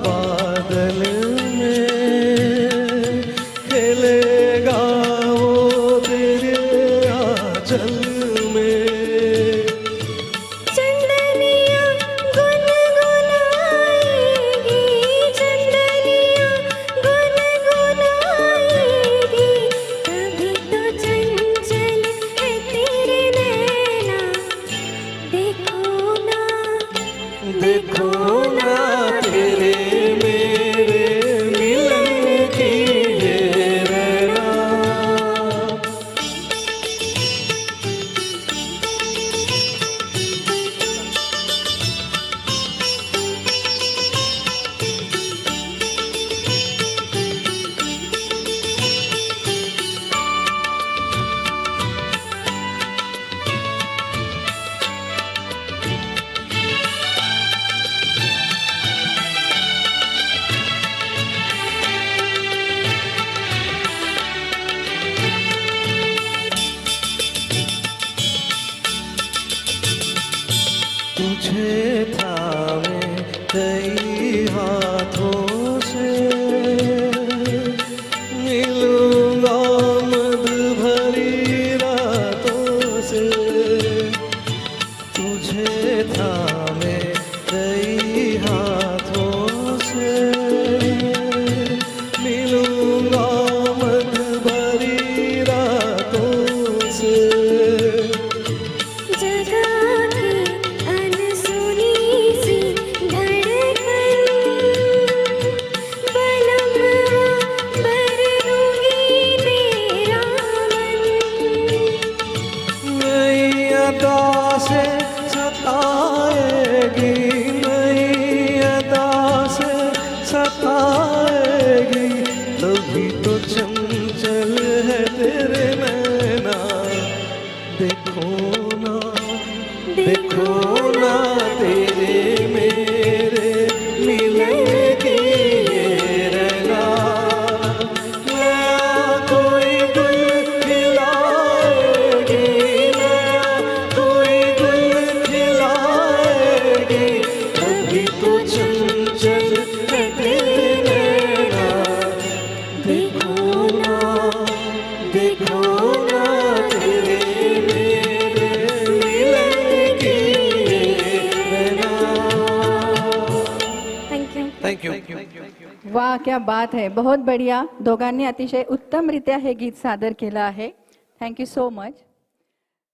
बादल में, खेलेगा वो तेरे आंचल में। चंदनिया गुनगुनाएगी, चंदनिया गुनगुनाएगी, कभी तो चंचल है तेरे नैना, देखो ना देखो ना तेरे मेरे मिलन की ये रैना। तुझे थामे कई हाथों से, मिलूंगा मद भरी रातों से। तुझे थामे कई हाथों से, मिलूंगा मद भरी रातों से। अदा से सताएगी, नई अदा से सताएगी, तभी तो चंचल है तेरे नैना। देखो ना देखो ना तेरे मेरे मिलन की ये रैना। नया कोई गुल खिलाएगी, चंचल है तेरे नैना। देखो ना तेरे मेरे मिलन की ये रैना। Thank you. वा, क्या बात आहे. बहुत बढिया. दोघांनी अतिशय उत्तमरित्या हे गीत सादर केलं आहे. Thank you so much.